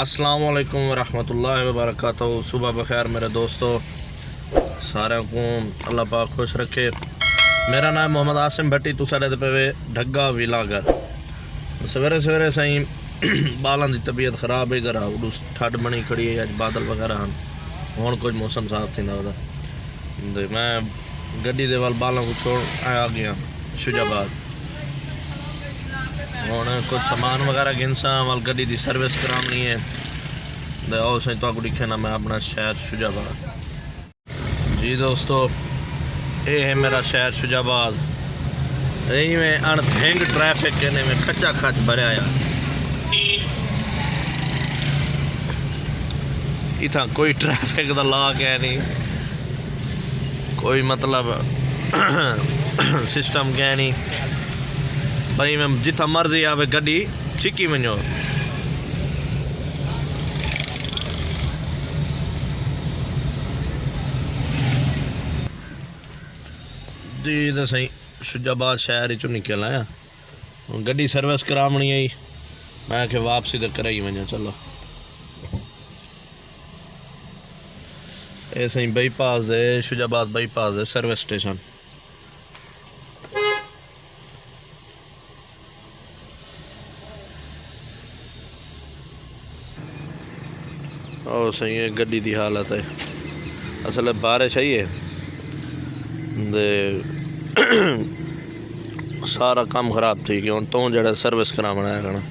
अस्सलाम वालेकुम रहमतुल्लाहि व बरकातहू। सुबह बखैर मेरे दोस्तों, सारे को अल्लाह पाक खुश रखे। मेरा नाम मोहम्मद आसिम भट्टी, तुसा रहते पे ढग्गा विलागर। सवेरे सवेरे सही बालों की तबीयत खराब है, घर उस ठंड बनी खड़ी है, अज बादल वगैरह हैं, हूँ कुछ मौसम साफ थी ना। मैं गड्डी दे वाल बालों को छोड़ आ गया शुजाबाद। हूँ कुछ सामान वगैरह गिनसा वाल गड्डी की सर्विस करानी है। आओ सही तो दिखे ना, मैं अपना शहर शुजाबाद। जी दोस्तों, ये है मेरा शहर शुजाबाद। यही में अनथेंग ट्रैफिक कहने में खचा खच भरया आया। इतना कोई ट्रैफिक का ला है नहीं, कोई मतलब सिस्टम क्या नहीं भाई। मैं जिथा मर्जी आवे गड्डी छिकी वञो। जी तो सही शुजाबाद शहर चो निकल आया, गड्डी सर्विस करावनी आई। मैं कि वापसी तो कराई वञा। चलो ये सही बाईपास है, शुजाबाद बाईपास है सर्विस स्टेशन। और सही है गड्डी की हालत है, असल बारिश आई है सारा काम खराब थी गया। तो जरा सर्विस करावना है करना।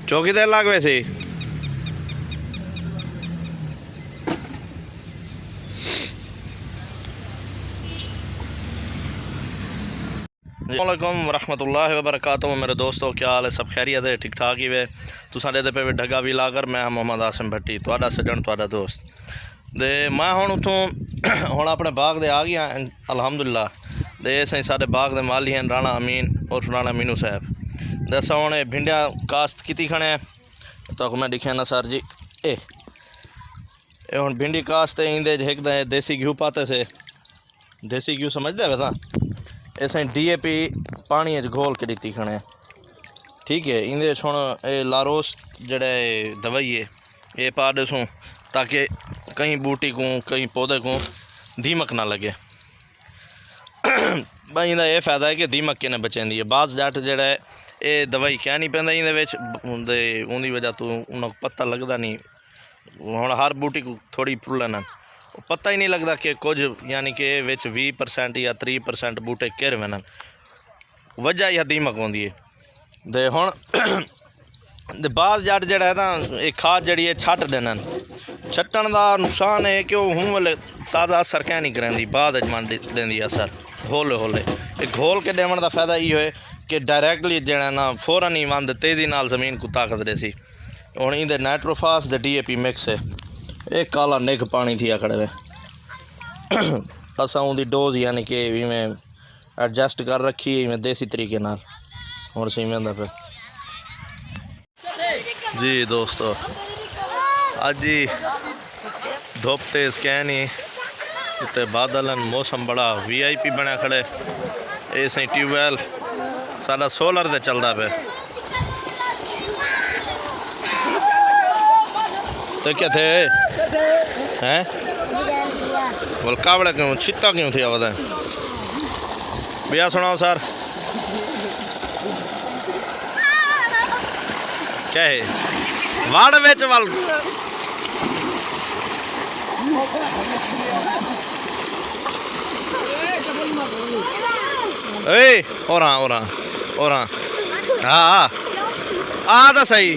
चौकी देर लाग वैसे अस्सलामुअलैकुम रहमतुल्लाहि व बरकातहू। मेरे दोस्तों क्या हाल है? सब खैरियत है? ठीक ठाक ही वे। तुसा दे पे ढग्गा विलागर। मैं मोहम्मद आसिम भट्टी, तुहाडा सज्जन, तुहाडा दोस्त। ते मैं हुण उतों हुण अपने बाग दे आ गया अल्हम्दुलिल्लाह। ते सही साडे बाग दे माली हैं राणा अमीन और राणा मीनू साहब। ते असां हुण भिंडियां काश्त कीती खणे तो मैं दिखे ना सर जी। ए हुण भिंडी काश्त इंदे एक देसी घी पाते से। देसी घी समझदे वे तां? ऐसे DAP पानी घोल के दी खने, ठीक है। इंदे हुण लारोस जड़े दवाई है ये पा दसूँ ताकि कहीं बूटी को कहीं पौधे को दीमक ना लगे। भाई इंदा ये फ़ायदा है कि दीमक किन्ने बचेंदी है। बाज़ जट जड़ा ये दवाई क्या नहीं पैंदा इंदे उनकी वजह तो उन्होंने पता लगता नहीं। हुण हर बूटी को थोड़ी फुलन पता ही नहीं लगता कि कुछ यानी कि 20% या 30% बूटे घिर वैन, वजह यह दीमक होंदी है। ते हुण बाज़ जट जड़ा है ना ये खाद जड़ी है छट देना। छट्टन का नुकसान है कि हूँ वाले ताज़ा असर क्या नहीं कराती, बाद मन देंदी असर हौले हौले। ये घोल के देवन का फायदा ये है कि डायरैक्टली जड़ा ना फौरन ही वंद तेज़ी नाल जमीन को ताकत देसी। हुण इंदे नाइट्रोफास दे DAP मिक्स है। एक काला निग पानी थी खड़े वे। असा उनकी डोज यानी कि इवें एडजस्ट कर रखी है देसी तरीके नाल। हुण सही वेंदा पे। जी दोस्तों, अज ही धुप तेज क्या नहीं, उत्ते बादल, मौसम बड़ा VIP बना खड़े। ये सही ट्यूबवैल साडा सोलर ते चलदा पे। तो क्या थे हैं बोल कावड़ा क्यों छिता क्यों थे आवाज़ भैया सुनाओ सर क्या है वाड़ बेच वाल और हाँ आ तो सही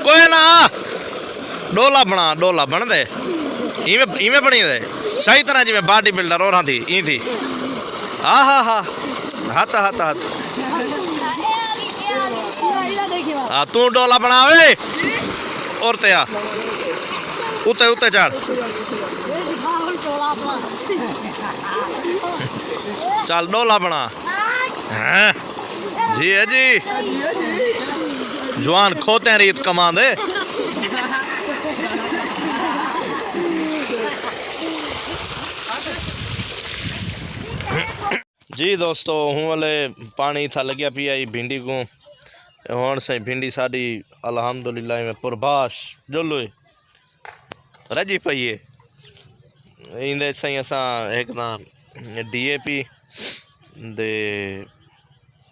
कोई ना डोला बन दे इवें बनी दे सही तरह जिमें बॉडी बिल्डर और थी ई थी। हाँ हाथ हाँ तू डोला बना वे और ते आ उते चढ़ चल डोला बना। हाँ जी है जी, जवान खोते रीत कमा दे। जी दोस्तों हूँ वाले पानी था लग्या पिया भिंडी को हूँ सही भिंडी साड़ी अल्हम्दुलिल्लाह में पुरबाश जोलो रजी पई है इंदे सही असां एक ना DAP दे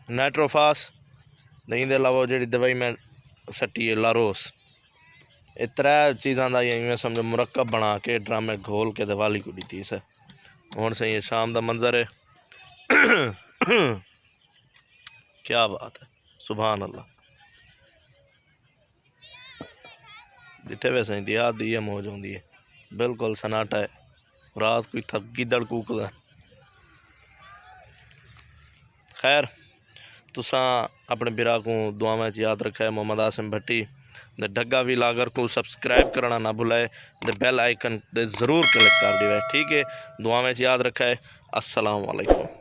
नाइट्रोफास इंदे अलावा जी दवाई मैं सट्टी है लारोस ये त्रै चीज़ां दा इवें समझो मुरक्कब बना के ड्रामे घोल के दिवाली को दी सर हूँ सही शाम का मंजर है क्या बात है सुभान अल्लाह दिठे वैसे इंतहा दी है मौज होंगी है बिल्कुल सन्नाटा है रात कोई थक गिदड़ कूकदा खैर तुसा अपने बिरा को दुआ में याद रखा है मोहम्मद आसिम भट्टी द ढग्गा भी लागर को सब्सक्राइब करना ना भुलाए द बेल आइकन ज़रूर क्लिक कर दिया ठीक है दुआ में याद रखा है अस्सलाम वालेकुम।